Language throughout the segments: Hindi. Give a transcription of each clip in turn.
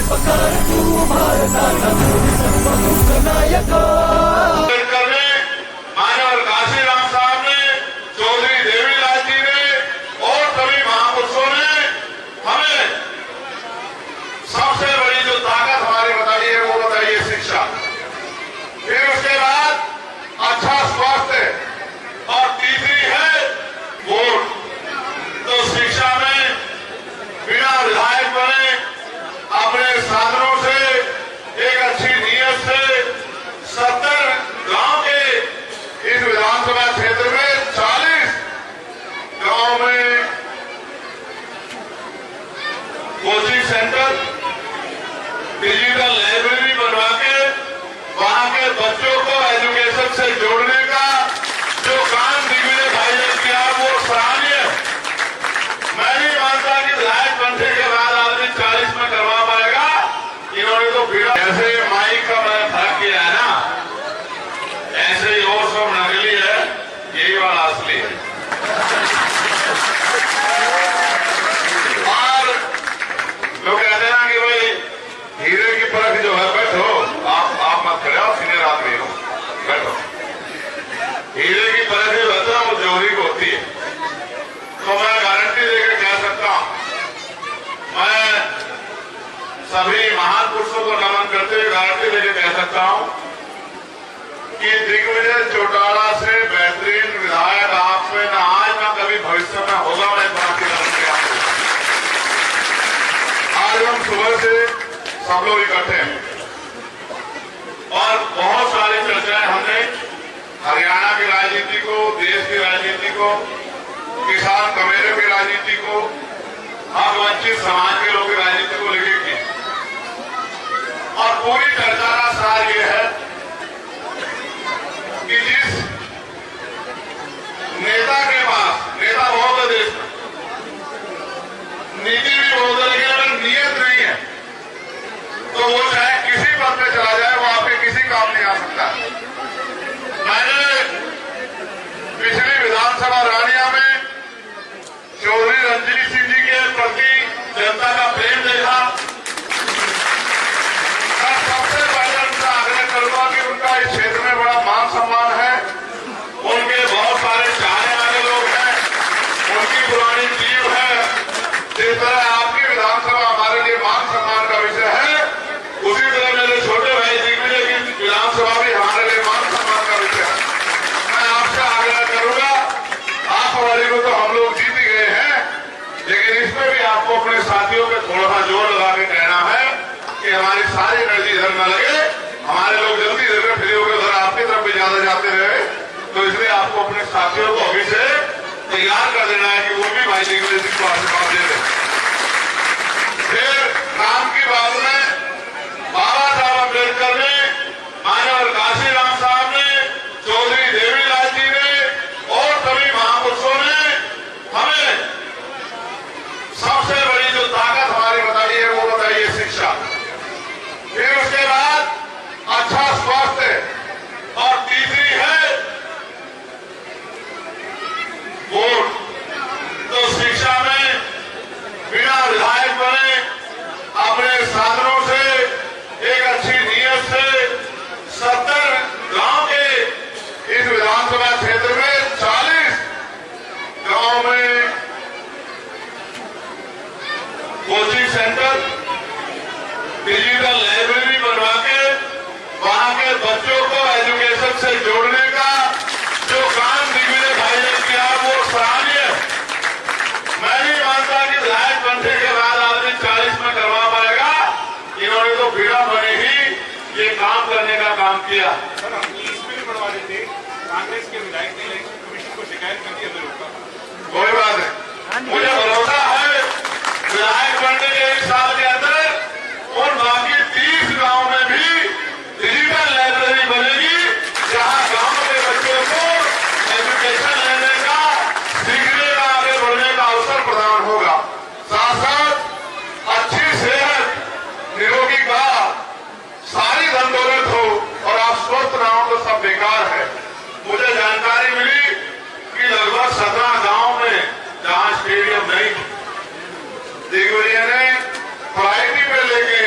शिल्पकार तू भारताचा सर्वमुख नायक। मानव काशीराम साहब ने, चौधरी देवीलाल जी ने और सभी महापुरुषों ने हमें सबसे बड़ी जो ताकत हमारी बताई है वो बताई है शिक्षा। फिर उसके बाद अच्छा स्वास्थ्य और तीसरी है वोट। तो शिक्षा में बिना विधायक बने अपने साधनों से एक अच्छी नीयत से 70 गांव के इस विधानसभा क्षेत्र में 40 गांव में कोचिंग सेंटर, डिजिटल लाइब्रेरी बनवा के वहां के बच्चों को एजुकेशन से जोड़ने का जो काम दिग्विजय भाई ने किया वो सराहनीय है। मैं नहीं मानता कि विधायक बनने के बाद आदमी 40 में करवा पाएगा। इन्होंने तो भीड़ ऐसे माइक का मैंने फर्क किया है ना, ऐसे ही और सब नकली है, यही वाला असली है। और लोग कहते हैं ना कि भाई हीरे की परख जो है, बैठो आप मत खड़े हो, सीनियर आदमी हो, बैठो। हीरे की परख जो है वो जौहरी को होती है। तो मैं गारंटी देकर कह सकता हूं, मैं सभी महान पुरुषों को नमन करते हुए गारंटी देकर कह सकता हूं कि दिग्विजय चौटाला से बेहतरीन विधायक आप में न आज न कभी भविष्य में होगा। मैं इस बात की गारंटी आपको। आज हम सुबह से सब लोग इकट्ठे हैं और बहुत सारी चर्चाएं हमने हरियाणा की राजनीति को, देश की राजनीति को, किसान कमेरों की राजनीति को, हक वंचित समाज के लोगों की राजनीति को लेकर की। और पूरी चर्चा का सार ये है कि जिस नेता के पास, नेता बहुत है देश में, नीति भी बहुत है, लेकिन अगर नीयत नहीं है तो वो चाहे किसी पद पे चला जाए वो आपके किसी काम नहीं आ सकता। मैंने पिछली विधानसभा रानिया में चौधरी रंजीत सिंह जी के प्रति जनता का प्रेम देखा। मैं सबसे पहले उनसे आग्रह करूंगा कि उनका इस क्षेत्र में बड़ा मान सम्मान है, उनके बहुत सारे चाहने वाले लोग हैं, उनकी पुरानी टीम है। जिस तरह आपकी विधानसभा हमारे लिए मान सम्मान का विषय है, उसी तरह मेरे छोटे भाई दिग्विजय की विधानसभा भी हमारे लिए मान सम्मान का विषय है। मैं आपसे आग्रह करूंगा, आप हमारी को तो हम लोग जीत गए हैं, लेकिन इसमें भी आपको अपने साथियों पे थोड़ा सा जोर लगा के कहना है कि हमारी सारी एनर्जी इधर न लगे, हमारे लोग जल्दी इधर फ्री होकर उधर आपकी तरफ भी ज्यादा जाते रहे। तो इसलिए आपको अपने साथियों को अभी से तैयार कर देना है कि वो भी भाई दिग्विजय सिंह को आशीर्वाद दे दें। फिर काम की बात में बाबा साहब अम्बेडकर ने, मानव काशीराम साहब ने, चौधरी देवीलाल जी ने और सभी महापुरुषों ने हमें सबसे बड़ी जो ताकत हमारी बताई है वो बताई है शिक्षा। फिर उसके बाद अच्छा स्वास्थ्य और तीसरी है वोट। तो शिक्षा में बिना विधायक बने अपने साधनों से एक अच्छी नीयत से 70 गांव के इस विधानसभा क्षेत्र में 40 गांव में कोचिंग सेंटर, डिजिटल लाइब्रेरी बनवा के वहां के बच्चों को एजुकेशन से जोड़ने का जो काम दिग्विजय भाई ने किया वो सराहनीय है। मैं नहीं मानता कि विधायक बनने के बाद आदमी 40 में करवा पाएगा। इन्होंने तो भीड़ा बने ही ये काम करने का काम किया। सर, हम इसमें भी बढ़वा देते, कांग्रेस के विधायक ने इलेक्शन कमीशन को शिकायत कर दी, कोई बात नहीं, मुझे भरोसा है विधायक बनने के 1 साल के अंदर और बाकी 30 गांव में भी डिजिटल लाइब्रेरी बनेगी, जहां गांव के बच्चों को एजुकेशन लेने का, सीखने का, आगे बढ़ने का अवसर प्रदान होगा। साथ साथ अच्छी सेहत, निरोगी का सारी धन दौलत हो और आप स्वस्थ ना हो तो सब बेकार है। मुझे जानकारी मिली कि लगभग 17 गांव में जहां स्टेडियम नहीं, दिग्विजय ने प्रायोरिटी पे लेके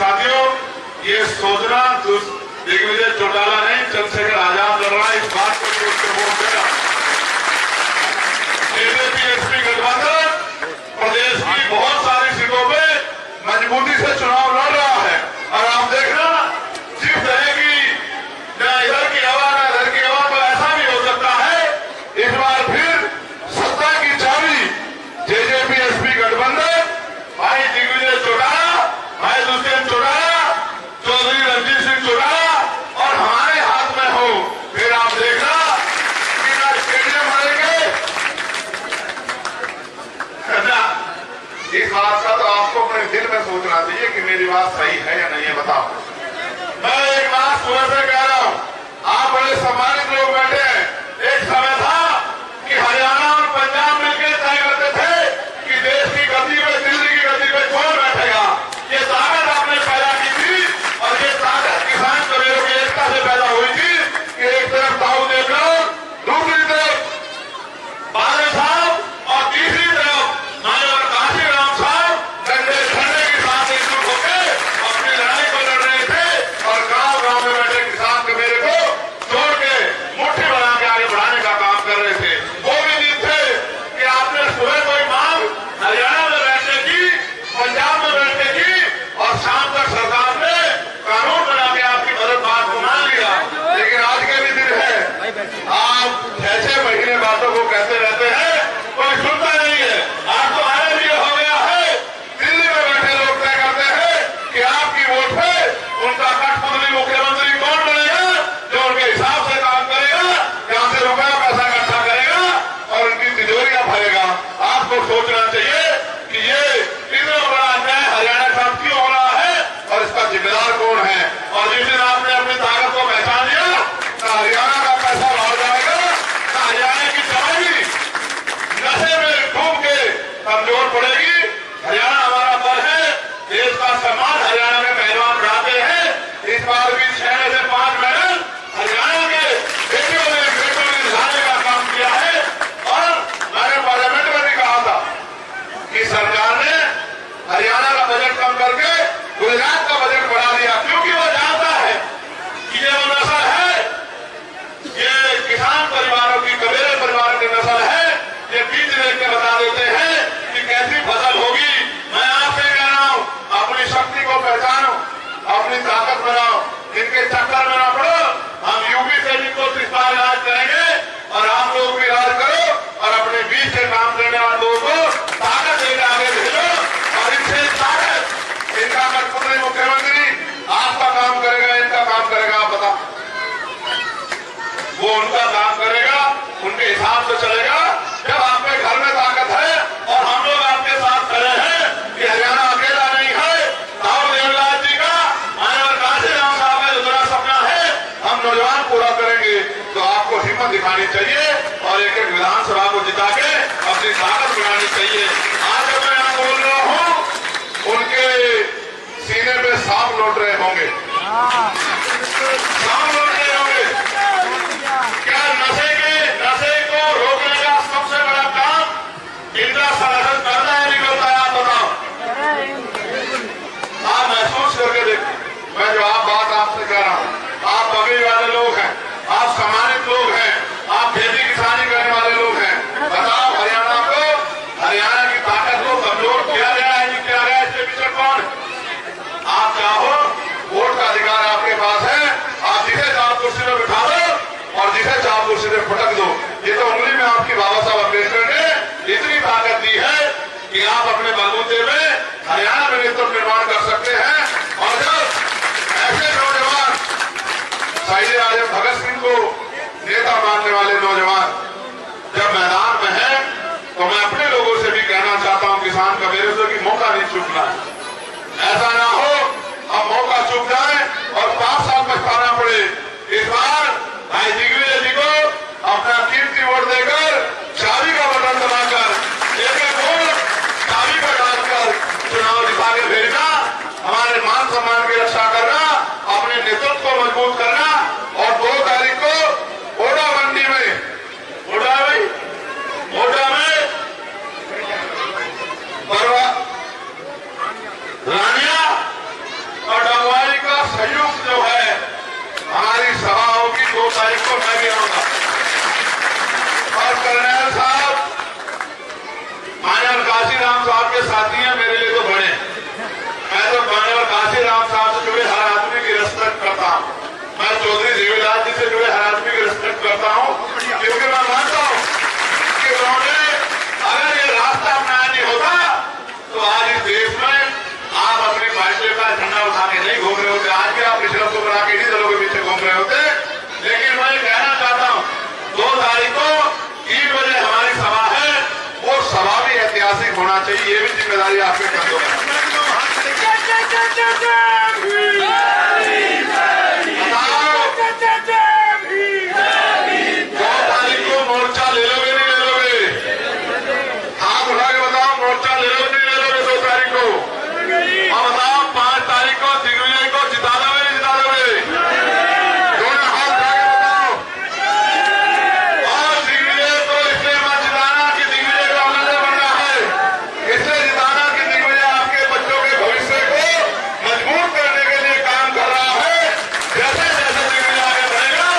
साथियों, ये सोचना दिग्विजय चौटाला नहीं, चंद्रशेखर आजाद लड़ रहा है, इस बात को सोच कर वोट देगा। जेजेपी-एसपी गठबंधन प्रदेश की बहुत सारी सीटों पे मजबूती से चुनाव लड़ रहा है और आप देखना जिस तरह की न इधर की हवा न इधर की हवा, तो ऐसा भी हो सकता है इस बार फिर सत्ता की चाबी जेजेपी-एसपी गठबंधन, भाई दिग्विजय चौटाला, भाई दुष्यंत चौटाला, चौधरी रणजीत सिंह चौटाला और हमारे हाथ में हो। फिर आप देखना कि ना स्टेडियम भरेंगे। इस बात का तो आपको अपने दिल में सोचना चाहिए कि मेरी बात सही है या नहीं है, बताओ। मैं एक बात सुबह से कह रहा हूं, आप बड़े सम्मानित लोग बैठे हैं। एक समय था कि हरियाणा और पंजाब मिलकर तय करते थे कि देश की गद्दी पे, दिल्ली की गद्दी पे कौन बैठेगा। ये ताकत आपने पैदा की थी और ये ताकत किसान कबीलों की एकता से पैदा हुई थी कि एक तरफ दाऊ देवगढ़, दूसरी तरफ बादल साहब और तीसरी तरफ मानव काशीराम साहब डंडे झंडे के साथ एकजुट होकर अपनी लड़ाई को लड़ रहे थे और गांव गांव में बैठे किसान कबीले को जोड़ के मुट्ठी बना के आगे बढ़ाने का काम कर रहे थे। वो भी दिन थे कि आपने सुबह कोई मांग हरियाणा में बैठने की, पंजाब में बैठने की और शाम तक सरकार ने कानून बना के आपकी मदद बात को मान लिया। लेकिन आज के भी दिन है, आप 6-6 महीने बातों को कहते रहते हैं, कोई सुनता नहीं है। आज तो आने भी हो गया है, दिल्ली में बैठे लोग तय करते हैं कि आपकी वोट पे उनका कठपुतली मुख्यमंत्री कौन बनेगा, जो उनके हिसाब से काम करेगा, जहां से रुपया पैसा इकट्ठा करेगा और उनकी तिजोरियां भरेगा। आपको सोचना चाहिए कि ये इतना बड़ा अन्याय हरियाणा के साथ क्यों हो रहा है और इसका जिम्मेदार कौन है। और जिस दिन आपने अपनी ताकत को पहचान लिया, ना हरियाणा का पैसा बढ़ जाएगा, ना हरियाणा की जवानी नशे में डूब के कमजोर पड़ेगी। हरियाणा हमारा बल है, देश का सम्मान हरियाणा में पहलवान बढ़ाते हैं। इस बार भी 6 में से 5 मेडल हरियाणा के बेटियों ने दिलाने का काम किया है। और मैंने पार्लियामेंट में भी कहा था कि सरकार ने हरियाणा का बजट कम करके गुजरात का बजट बढ़ा दिया, क्योंकि वो जानता है कि ये वो नस्ल है, ये किसान परिवारों की, कबीले परिवारों की नस्ल है। ये बीज देख के बता देते हैं कि कैसी फसल होगी। मैं आपसे कह रहा हूं, अपनी शक्ति को पहचानो, अपनी ताकत बनाओ, इनके चक्कर में ना पड़ो। हम यूपी से भी तो त्रिपाल राज करेंगे और आप लोग भी राज करो और अपने बीच से काम करने वाले लोगों को ताकत देकर आगे भेजो। और इनसे ताकत, इनका कठपुतली मुख्यमंत्री आपका काम करेगा, इनका काम करेगा, आप बताओ। वो उनका काम करेगा, उनके हिसाब से चलेगा। जब आपके घर में ताकत है और हम लोग आपके साथ खड़े हैं कि हरियाणा अकेला नहीं है, दाऊ देवलाल जी का, मानव काशीराम साहब का जो बड़ा सपना है हम नौजवान पूरा करेंगे। तो आपको हिम्मत दिखानी चाहिए और एक एक विधानसभा को जिता के अपनी ताकत बनानी चाहिए। आज जब मैं यहाँ बोल रहा हूँ, उनके सीने पे सांप लौट रहे होंगे, सांप लौट रहे होंगे। क्या नशे को रोकने का सबसे बड़ा काम इनका संगठन करता है, नहीं करता है, आप बताओ। आप महसूस करके देखिए, मैं जो आप बात आपसे कह रहा हूं, आप बगल वाले लोग हैं, आप सम्मानित लोग हैं, आप खेती किसानी करने वाले लोग हैं। बताओ हरियाणा को, हरियाणा की ताकत को कमजोर किया गया है, नहीं किया गया, इसके पीछे कौन है? आप चाहो, वोट का अधिकार आपके पास है, आप जिसे चाहो कुर्सी में बिठा दो और जिसे चाहो कुर्सी में फटक दो। ये तो उंगली में आपकी बाबा साहब अम्बेडकर ने इतनी ताकत दी है कि आप अपने बलबूते में हरियाणा में नेतृत्व निर्माण कर सकते हैं। और जब ऐसे नौजवान, शहीद आजम भगत सिंह को नेता मानने वाले नौजवान जब मैदान में हैं, तो मैं अपने लोगों से भी कहना चाहता हूं, किसान कबीले से, कि मौका नहीं चूकना है। ऐसा ना हो अब मौका चूक जाए और 5 साल पछताना पड़े। इस बार भाई दिग्विजय जी को अपना कीमती वोट देकर, चाबी का बटन दबाकर, एक वोट चाबी पर डालकर चुनाव जिता के भेजना साहब के साथी हैं, मेरे लिए तो बड़े। मैं तो माननीय काशी राम साहब से जुड़े हर आदमी की रिस्पेक्ट करता हूँ। मैं चौधरी जीवीलाल जी से जुड़े हर आदमी की रिस्पेक्ट करता हूँ, क्योंकि मैं मानता हूँ कि उन्होंने, अगर ये रास्ता अपनाया नहीं होता तो आज इस देश में आप अपनी पार्टी का झंडा उठा के नहीं घूम रहे होते। आज भी आप पिछले को बना के इन्हीं दलों के पीछे घूम रहे होते। लेकिन मैं ये कहना चाहता हूँ, 2 तारीख को 3 बजे हमारी सभा है, वो सभा भी ऐतिहासिक होना चाहिए। ये भी जिम्मेदारी आपके कंधों में है। 2 तारीख को मोर्चा ले लोगे नहीं ले लोगे? हाथ उठा के बताओ, मोर्चा ले लोगे नहीं ले लोगे 2 तारीख को? और बताओ 5 तारीख को दिग्विजय को जिता दोगे नहीं जिता दोगे? दोनों हाथ उठा के बताओ। और दिग्विजय को इसलिए मत जिताना कि दिग्विजय को एमएलए बनना है, इसलिए जिताना कि दिग्विजय आपके बच्चों के भविष्य को मजबूत करने के लिए काम कर रहा है। जैसे जैसे दिग्विजय आगे बढ़ेगा,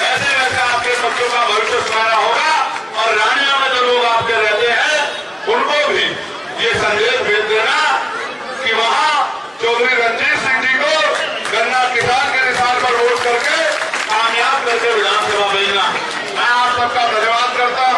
वैसे वैसे आपके बच्चों का भविष्य सुनहरा होगा। और रानिया में जो लोग आपके रहते हैं, उनको भी ये संदेश भेज देना कि वहां चौधरी रणजीत सिंह जी को गन्ना किसान के निशान पर वोट करके कामयाब करके विधानसभा भेजना। मैं आप सबका धन्यवाद करता हूं।